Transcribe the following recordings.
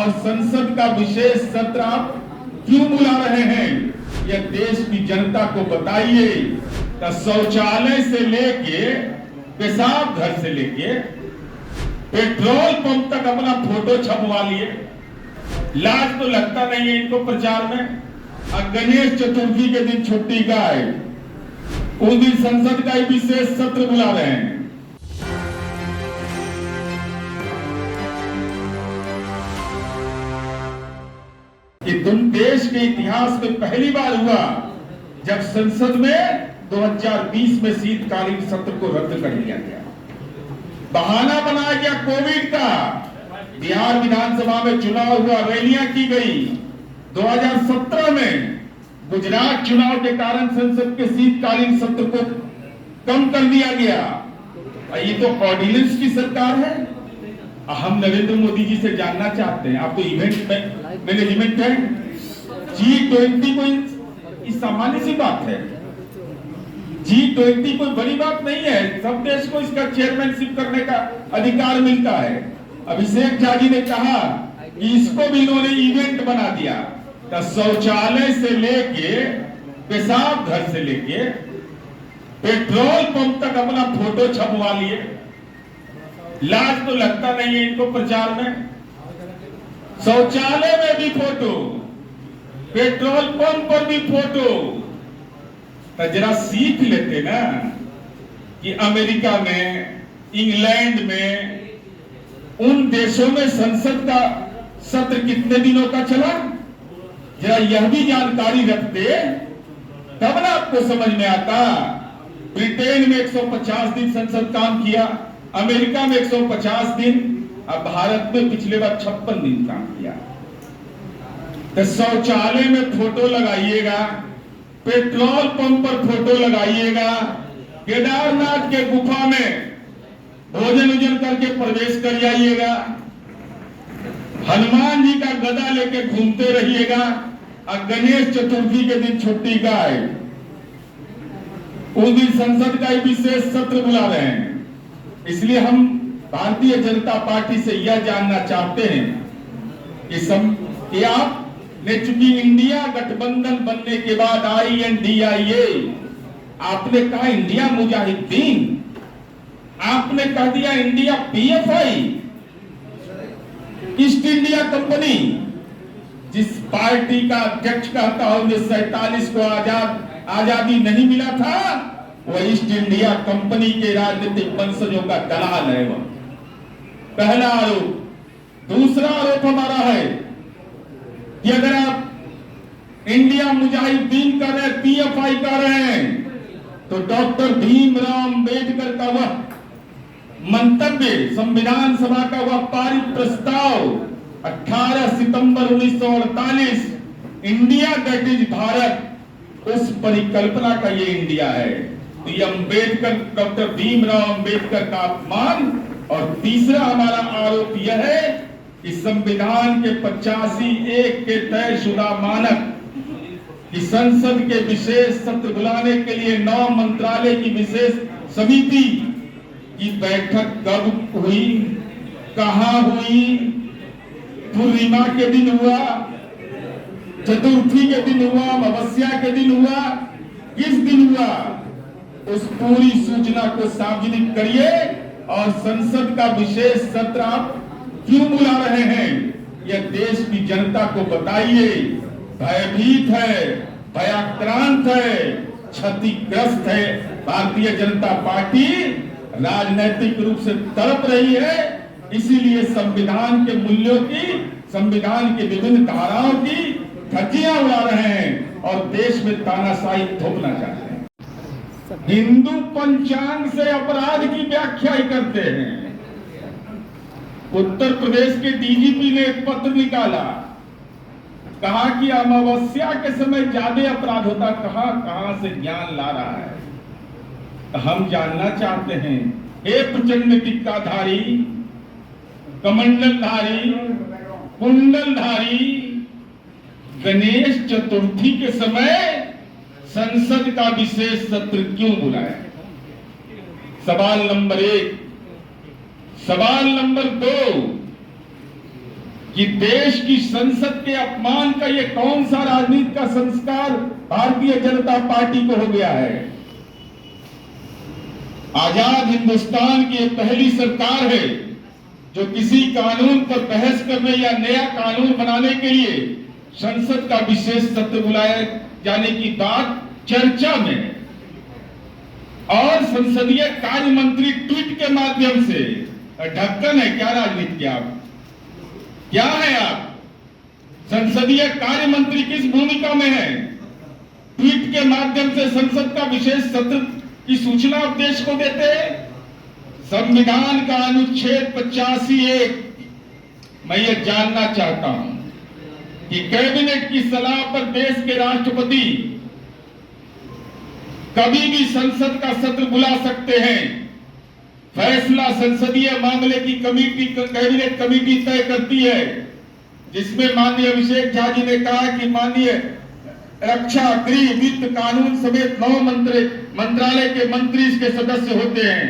और संसद का विशेष सत्र आप क्यों बुला रहे हैं, यह देश की जनता को बताइए। तो शौचालय से लेके पेशाब घर से लेके पेट्रोल पंप तक अपना फोटो छपवा लिए। लाज तो लगता नहीं है इनको प्रचार में। और गणेश चतुर्थी के दिन छुट्टी का है, उस दिन संसद का विशेष सत्र बुला रहे हैं। कि देश के इतिहास में पहली बार हुआ जब संसद में 2020 में शीतकालीन सत्र को रद्द कर दिया गया। बहाना बनाया गया कोविड का। बिहार विधानसभा में चुनाव हुआ, रैलियां की गई। 2017 में गुजरात चुनाव के कारण संसद के शीतकालीन सत्र को कम कर दिया गया। ये तो ऑर्डिनेंस की सरकार है। हम नरेंद्र मोदी जी से जानना चाहते हैं, आप तो इवेंट मैनेजमेंट है, G20 कोई सामान्य सी बात है। G20 कोई बड़ी बात नहीं है। सब देश को इसका चेयरमैनशिप करने का अधिकार मिलता है। अभिषेक झा जी ने कहा कि इसको भी इन्होंने इवेंट बना दिया। तो शौचालय से लेके पेशाब घर से लेके पेट्रोल पंप तक अपना फोटो छपवा लिए। लाज तो लगता नहीं है इनको प्रचार में। शौचालय में भी फोटो, पेट्रोल पंप पर भी फोटो। तो जरा सीख लेते ना कि अमेरिका में, इंग्लैंड में, उन देशों में संसद का सत्र कितने दिनों का चला, जरा यह भी जानकारी रखते तब ना आपको समझ में आता। ब्रिटेन में 150 दिन संसद काम किया, अमेरिका में 150 दिन, अब भारत में पिछले बार 56 दिन काम किया। तो शौचालय में फोटो लगाइएगा, पेट्रोल पंप पर फोटो लगाइएगा, केदारनाथ के गुफा में भोजन उजन करके प्रवेश कर जाइएगा, हनुमान जी का गदा लेके घूमते रहिएगा। और गणेश चतुर्थी के दिन छुट्टी का है, उस दिन संसद का विशेष सत्र बुला रहे हैं। इसलिए हम भारतीय जनता पार्टी से यह जानना चाहते हैं कि आपने चूंकि इंडिया गठबंधन बनने के बाद INDIA, आपने कहा इंडिया मुजाहिदीन, आपने कह दिया India PFI, east India company. जिस पार्टी का अध्यक्ष कहता हो 1947 को आजादी नहीं मिला था, वह ईस्ट इंडिया कंपनी के राजनीतिक वंशजों का दलाल है। वह पहला आरोप। दूसरा आरोप हमारा है कि अगर आप इंडिया मुजाहिदीन कर रहे हैं, PFI कर रहे हैं, तो डॉक्टर भीमराव अंबेडकर का वह मंतव्य, संविधान सभा का वह पारित प्रस्ताव 18 सितंबर 1948, इंडिया दैट इज भारत, उस परिकल्पना का ये इंडिया है। तो ये अंबेडकर, डॉक्टर भीमराव अंबेडकर का अपमान। और तीसरा हमारा आरोप यह है कि संविधान के 85(1) के तयशुदा मानक कि संसद के विशेष सत्र बुलाने के लिए 9 मंत्रालय की विशेष समिति की बैठक कब हुई, कहां हुई, पूर्णिमा के दिन हुआ, चतुर्थी के दिन हुआ, अमावस्या के दिन हुआ, किस दिन हुआ, उस पूरी सूचना को सार्वजनिक करिए। और संसद का विशेष सत्र आप क्यों बुला रहे हैं, यह देश की जनता को बताइए। भयभीत है, भयाक्रांत है, क्षतिग्रस्त है। भारतीय जनता पार्टी राजनीतिक रूप से तड़प रही है। इसीलिए संविधान के मूल्यों की, संविधान के विभिन्न धाराओं की धज्जियां उड़ा रहे हैं और देश में तानाशाही थोपना चाहते हैं। हिंदू पंचांग से अपराध की व्याख्या ही करते हैं। उत्तर प्रदेश के DGP ने एक पत्र निकाला, कहा कि अमावस्या के समय ज्यादा अपराध होता। कहां से ज्ञान ला रहा है। हम जानना चाहते हैं, हे प्रचंड टिक्काधारी, कमंडलधारी, कुंडलधारी, गणेश चतुर्थी के समय संसद का विशेष सत्र क्यों बुलाया? सवाल नंबर 1। सवाल नंबर 2, कि देश की संसद के अपमान का ये कौन सा राजनीति का संस्कार भारतीय जनता पार्टी को हो गया है। आजाद हिंदुस्तान की ये पहली सरकार है जो किसी कानून पर बहस करने या नया कानून बनाने के लिए संसद का विशेष सत्र बुलाए जाने की बात चर्चा में है। और संसदीय कार्य मंत्री ट्वीट के माध्यम से ढक्कन है क्या राजनीति की? आप क्या है? आप संसदीय कार्य मंत्री किस भूमिका में है? ट्वीट के माध्यम से संसद का विशेष सत्र की सूचना आप देश को देते हैं। संविधान का अनुच्छेद 85(1) मैं ये जानना चाहता हूं कि कैबिनेट की सलाह पर देश के राष्ट्रपति कभी भी संसद का सत्र बुला सकते हैं। फैसला संसदीय मामले की कमेटी, कैबिनेट कमेटी तय करती है, जिसमें माननीय अभिषेक झा जी ने कहा कि माननीय रक्षा, गृह, वित्त, कानून समेत 9 मंत्रालय के मंत्री इसके सदस्य होते हैं।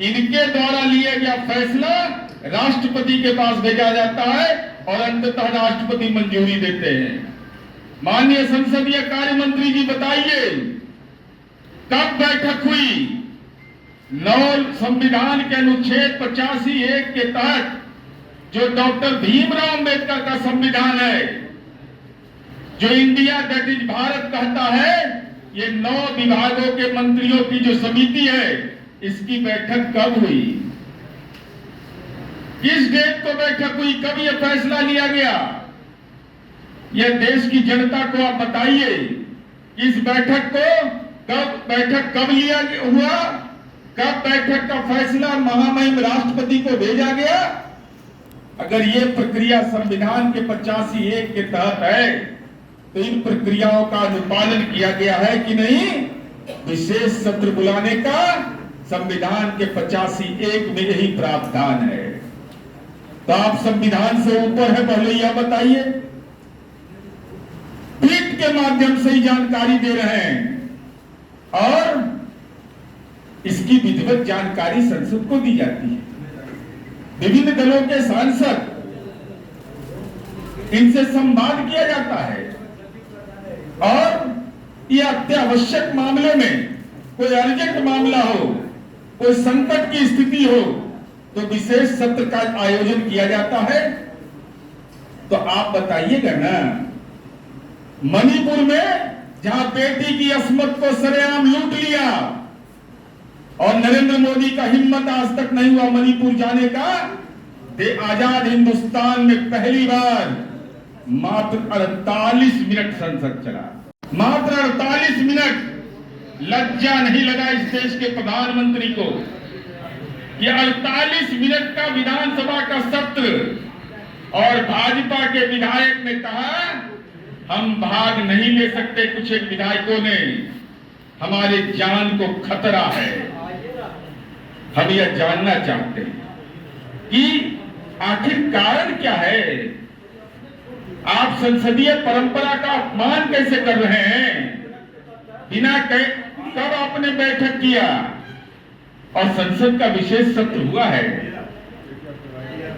इनके द्वारा लिया गया फैसला राष्ट्रपति के पास भेजा जाता है और अंततः राष्ट्रपति मंजूरी देते हैं। माननीय संसदीय कार्य मंत्री जी बताइए, कब बैठक हुई? संविधान के अनुच्छेद 85(1) के तहत जो डॉक्टर भीमराव अंबेडकर का संविधान है, जो इंडिया दैट इज भारत कहता है, ये 9 विभागों के मंत्रियों की जो समिति है, इसकी बैठक कब हुई? किस डेट को बैठक हुई? कब यह फैसला लिया गया? यह देश की जनता को आप बताइए, इस बैठक कब लिया हुआ? कब बैठक का फैसला महामहिम राष्ट्रपति को भेजा गया? अगर यह प्रक्रिया संविधान के 85(1) के तहत है, तो इन प्रक्रियाओं का अनुपालन किया गया है कि नहीं? विशेष सत्र बुलाने का संविधान के 85(1) में यही प्रावधान है। तो आप संविधान से ऊपर है, पहले यह बताइए। ट्वीट के माध्यम से ही जानकारी दे रहे हैं और इसकी विधिवत जानकारी संसद को दी जाती है। विभिन्न दलों के सांसद, इनसे संवाद किया जाता है और यह अत्यावश्यक मामले में, कोई अर्जेंट मामला हो, कोई संकट की स्थिति हो, तो विशेष सत्र का आयोजन किया जाता है। तो आप बताइएगा ना, मणिपुर में जहां बेटी की अस्मत को सरेआम लूट लिया और नरेंद्र मोदी का हिम्मत आज तक नहीं हुआ मणिपुर जाने का, आजाद हिंदुस्तान में पहली बार मात्र 48 मिनट संसद चला। मात्र 48 मिनट। लज्जा नहीं लगा इस देश के प्रधानमंत्री को? ये 48 मिनट का विधानसभा का सत्र, और भाजपा के विधायक ने कहा हम भाग नहीं ले सकते। कुछ एक विधायकों ने, हमारे जान को खतरा है। हम यह जानना चाहते हैं कि आखिर कारण क्या है? आप संसदीय परंपरा का अपमान कैसे कर रहे हैं? बिना कब आपने बैठक किया? और संसद का विशेष सत्र हुआ है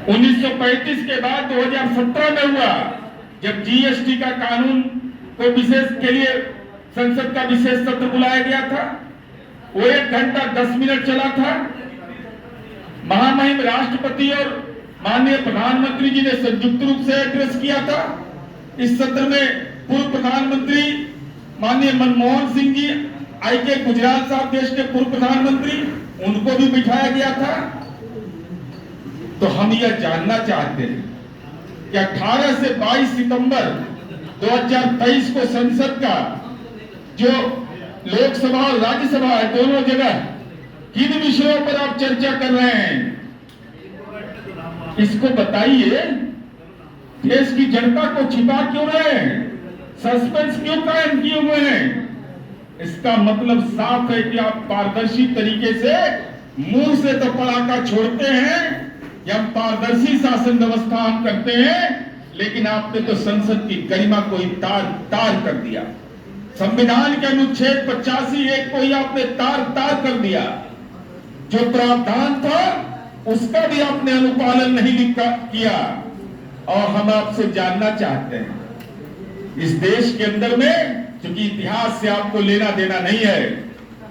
1935 के बाद 2017 में हुआ, जब जीएसटी का कानून को विशेष के लिए संसद का विशेष सत्र बुलाया गया था। वो 1 घंटा 10 मिनट चला था। महामहिम राष्ट्रपति और माननीय प्रधानमंत्री जी ने संयुक्त रूप से एड्रेस किया था। इस सत्र में पूर्व प्रधानमंत्री माननीय मनमोहन सिंह जी, आईके गुजराल साहब देश के पूर्व प्रधानमंत्री, उनको भी बिठाया गया था। तो हम यह जानना चाहते हैं कि 18 से 22 सितंबर 2023 को संसद का जो लोकसभा और राज्यसभा है, दोनों जगह किन विषयों पर आप चर्चा कर रहे हैं? इसको बताइए। देश की जनता को छिपा क्यों रहे हैं? सस्पेंस क्यों कायम किए हुए हैं? इसका मतलब साफ है कि आप पारदर्शी तरीके से मुंह से तो पड़ाका छोड़ते हैं कि हम पारदर्शी शासन व्यवस्था हम करते हैं, लेकिन आपने तो संसद की गरिमा को तार कर दिया। संविधान के अनुच्छेद 85(1) को ही आपने तार कर दिया। जो प्रावधान था उसका भी आपने अनुपालन नहीं किया। और हम आपसे जानना चाहते हैं, इस देश के अंदर में, क्योंकि इतिहास से आपको लेना देना नहीं है,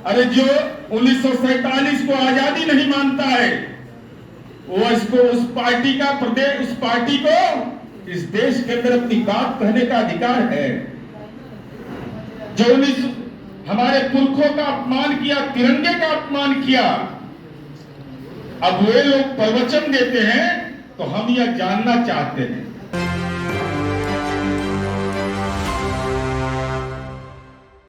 अरे जो 1947 को आजादी नहीं मानता है, वो इसको उस पार्टी का प्रदेश, उस पार्टी को इस देश के अंदर अपनी बात कहने का अधिकार है। जो हमारे पुरखों का अपमान किया, तिरंगे का अपमान किया, अब वे लोग प्रवचन देते हैं, तो हम यह जानना चाहते हैं